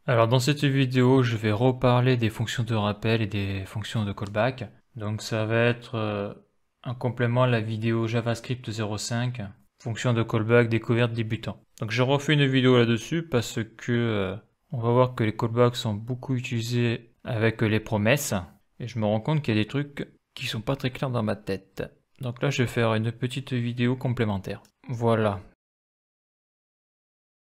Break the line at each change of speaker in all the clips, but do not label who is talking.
Alors dans cette vidéo, je vais reparler des fonctions de rappel et des fonctions de callback. Donc ça va être un complément à la vidéo JavaScript 05, fonction de callback découverte débutant. Donc j'ai refait une vidéo là-dessus parce que on va voir que les callbacks sont beaucoup utilisés avec les promesses et je me rends compte qu'il y a des trucs qui sont pas très clairs dans ma tête. Donc là je vais faire une petite vidéo complémentaire. Voilà.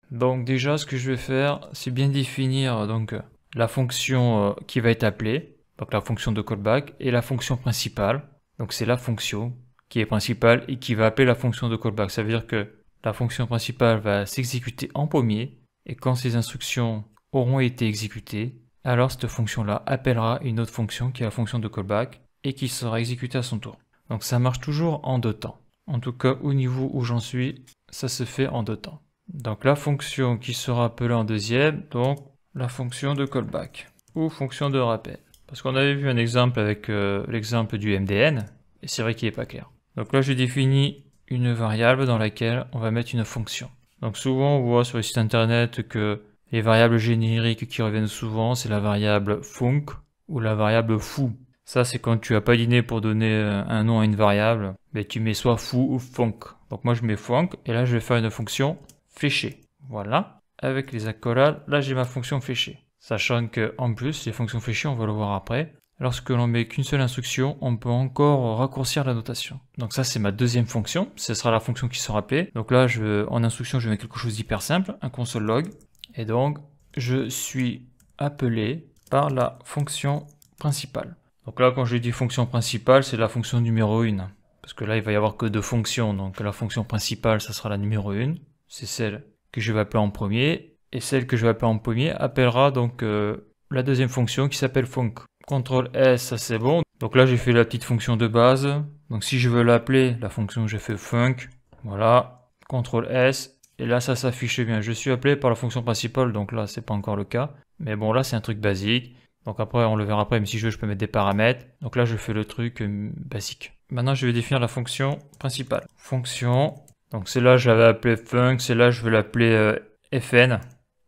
Donc déjà, ce que je vais faire, c'est bien définir donc la fonction qui va être appelée, donc la fonction de callback, et la fonction principale. Donc c'est la fonction qui est principale et qui va appeler la fonction de callback. Ça veut dire que la fonction principale va s'exécuter en premier, et quand ces instructions auront été exécutées, alors cette fonction-là appellera une autre fonction qui est la fonction de callback, et qui sera exécutée à son tour. Donc ça marche toujours en deux temps. En tout cas, au niveau où j'en suis, ça se fait en deux temps. Donc la fonction qui sera appelée en deuxième, donc la fonction de callback ou fonction de rappel. Parce qu'on avait vu un exemple avec l'exemple du MDN, et c'est vrai qu'il n'est pas clair. Donc là je définis une variable dans laquelle on va mettre une fonction. Donc souvent on voit sur les sites internet que les variables génériques qui reviennent souvent, c'est la variable func ou la variable foo. Ça c'est quand tu as pas d'idée pour donner un nom à une variable, mais tu mets soit foo ou func. Donc moi je mets func et là je vais faire une fonction fléché. Voilà. Avec les accolades, là j'ai ma fonction fléchée. Sachant que en plus, les fonctions fléchées, on va le voir après. Lorsque l'on met qu'une seule instruction, on peut encore raccourcir la notation. Donc ça c'est ma deuxième fonction. Ce sera la fonction qui sera appelée. Donc là, en instruction, je mets quelque chose d'hyper simple, un console log. Et donc, je suis appelé par la fonction principale. Donc là, quand je dis fonction principale, c'est la fonction numéro 1. Parce que là, il va y avoir que deux fonctions. Donc la fonction principale, ça sera la numéro 1. C'est celle que je vais appeler en premier, et celle que je vais appeler en premier appellera donc la deuxième fonction qui s'appelle func. CTRL S, ça c'est bon. Donc là j'ai fait la petite fonction de base. Donc si je veux l'appeler, la fonction j'ai fait func, voilà, CTRL S, et là ça s'affiche bien. Je suis appelé par la fonction principale, donc là c'est pas encore le cas. Mais bon là c'est un truc basique. Donc après on le verra après, mais si je veux je peux mettre des paramètres. Donc là je fais le truc basique. Maintenant je vais définir la fonction principale. Fonction. Donc celle-là, je l'avais appelé func, celle-là, je vais l'appeler fn.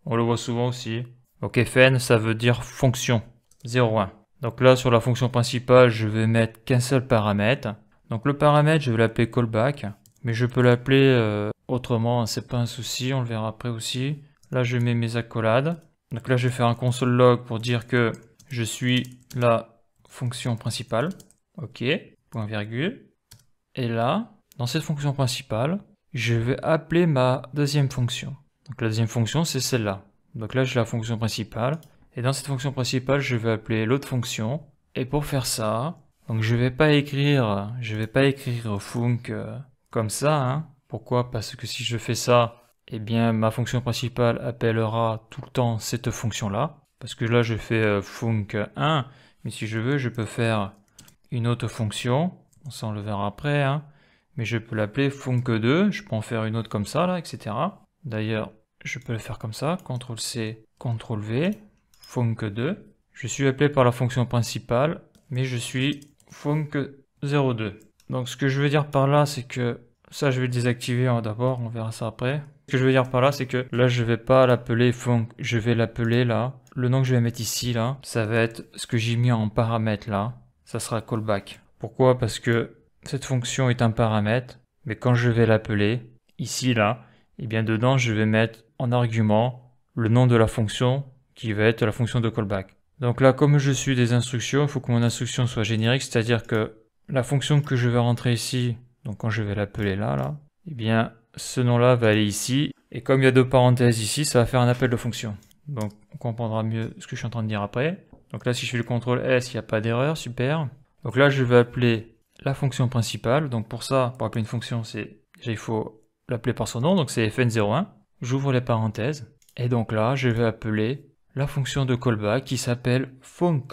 On le voit souvent aussi. Donc fn, ça veut dire fonction 0,1. Donc là, sur la fonction principale, je vais mettre qu'un seul paramètre. Donc le paramètre, je vais l'appeler callback. Mais je peux l'appeler autrement, c'est pas un souci, on le verra après aussi. Là, je mets mes accolades. Donc là, je vais faire un console log pour dire que je suis la fonction principale. Ok, point virgule. Et là, dans cette fonction principale, je vais appeler ma deuxième fonction. Donc la deuxième fonction, c'est celle-là. Donc là, j'ai la fonction principale. Et dans cette fonction principale, je vais appeler l'autre fonction. Et pour faire ça, donc je vais pas écrire func comme ça. Hein. Pourquoi? Parce que si je fais ça, eh bien ma fonction principale appellera tout le temps cette fonction-là. Parce que là, je fais func 1. Mais si je veux, je peux faire une autre fonction. Ça, on le verra après. Hein. Mais je peux l'appeler func2, je peux en faire une autre comme ça, là, etc. D'ailleurs, je peux le faire comme ça, CTRL-C, CTRL-V, func2. Je suis appelé par la fonction principale, mais je suis func02. Donc ce que je veux dire par là, c'est que, ça je vais le désactiver d'abord, on verra ça après. Ce que je veux dire par là, c'est que là je vais pas l'appeler func, je vais l'appeler là. Le nom que je vais mettre ici, là, ça va être ce que j'ai mis en paramètre là, ça sera callback. Pourquoi? Parce que cette fonction est un paramètre, mais quand je vais l'appeler, ici, là, et bien dedans, je vais mettre en argument le nom de la fonction qui va être la fonction de callback. Donc là, comme je suis des instructions, il faut que mon instruction soit générique, c'est-à-dire que la fonction que je vais rentrer ici, donc quand je vais l'appeler là, et bien ce nom-là va aller ici, et comme il y a deux parenthèses ici, ça va faire un appel de fonction. Donc on comprendra mieux ce que je suis en train de dire après. Donc là, si je fais le CTRL S, il n'y a pas d'erreur, super. Donc là, je vais appeler la fonction principale. Donc pour ça, pour appeler une fonction, il faut l'appeler par son nom. Donc c'est fn01. J'ouvre les parenthèses. Et donc là, je vais appeler la fonction de callback qui s'appelle func.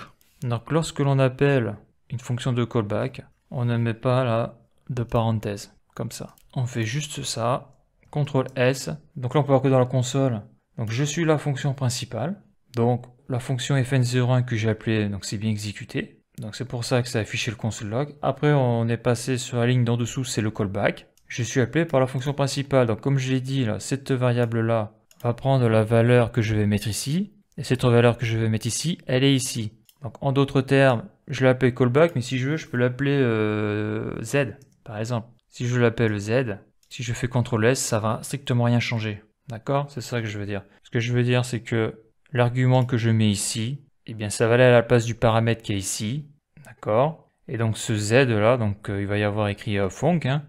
Donc lorsque l'on appelle une fonction de callback, on ne met pas là de parenthèses, comme ça. On fait juste ça. CTRL S. Donc là, on peut voir que dans la console, donc je suis la fonction principale. Donc la fonction fn01 que j'ai appelée, donc c'est bien exécuté. Donc c'est pour ça que ça a affiché le console log. Après on est passé sur la ligne d'en dessous, c'est le callback. Je suis appelé par la fonction principale. Donc comme je l'ai dit, là, cette variable là va prendre la valeur que je vais mettre ici. Et cette valeur que je vais mettre ici, elle est ici. Donc en d'autres termes, je l'appelle callback, mais si je veux, je peux l'appeler Z, par exemple. Si je l'appelle Z, si je fais CTRL S, ça va strictement rien changer. D'accord? C'est ça que je veux dire. Ce que je veux dire, c'est que l'argument que je mets ici, eh bien ça va aller à la place du paramètre qui est ici. D'accord? Et donc ce Z là, donc il va y avoir écrit func, hein,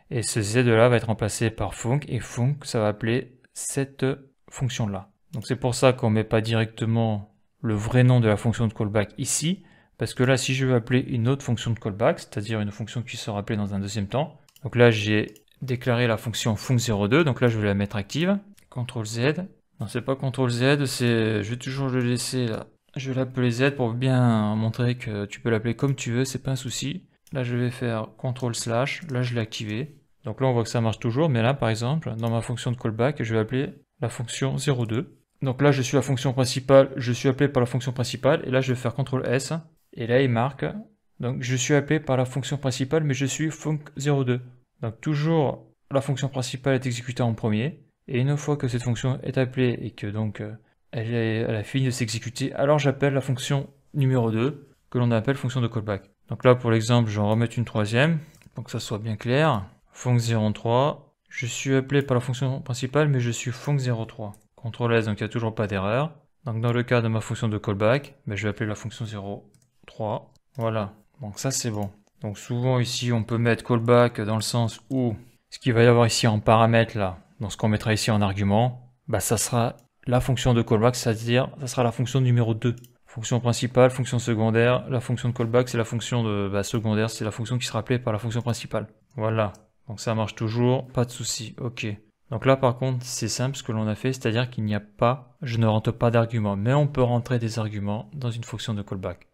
et ce Z là va être remplacé par func, et func, ça va appeler cette fonction là. Donc c'est pour ça qu'on ne met pas directement le vrai nom de la fonction de callback ici, parce que là, si je veux appeler une autre fonction de callback, c'est-à-dire une fonction qui sera appelée dans un deuxième temps, donc là j'ai déclaré la fonction func02, donc là je vais la mettre active, CTRL Z, non c'est pas CTRL Z, je vais toujours le laisser là, je vais l'appeler Z pour bien montrer que tu peux l'appeler comme tu veux, c'est pas un souci. Là je vais faire CTRL/, là je l'ai activé, donc là on voit que ça marche toujours, mais là par exemple, dans ma fonction de callback, je vais appeler la fonction 02. Donc là je suis la fonction principale, je suis appelé par la fonction principale, et là je vais faire CTRL S, et là il marque, donc je suis appelé par la fonction principale, mais je suis func02. Donc toujours la fonction principale est exécutée en premier, et une fois que cette fonction est appelée et que donc elle a fini de s'exécuter, alors j'appelle la fonction numéro 2, que l'on appelle fonction de callback. Donc là pour l'exemple, je vais en remettre une troisième, pour que ça soit bien clair. Func03, je suis appelé par la fonction principale, mais je suis func03. CTRL S, donc il n'y a toujours pas d'erreur. Donc dans le cas de ma fonction de callback, je vais appeler la fonction 03. Voilà, donc ça c'est bon. Donc souvent ici on peut mettre callback dans le sens où ce qu'il va y avoir ici en paramètre là, donc ce qu'on mettra ici en argument, ça sera la fonction de callback, c'est-à-dire ça sera la fonction numéro 2. Fonction principale, fonction secondaire, la fonction de callback c'est la fonction de secondaire, c'est la fonction qui sera appelée par la fonction principale. Voilà, donc ça marche toujours, pas de souci, ok. Donc là par contre c'est simple ce que l'on a fait, c'est-à-dire qu'il n'y a pas, je ne rentre pas d'argument, mais on peut rentrer des arguments dans une fonction de callback.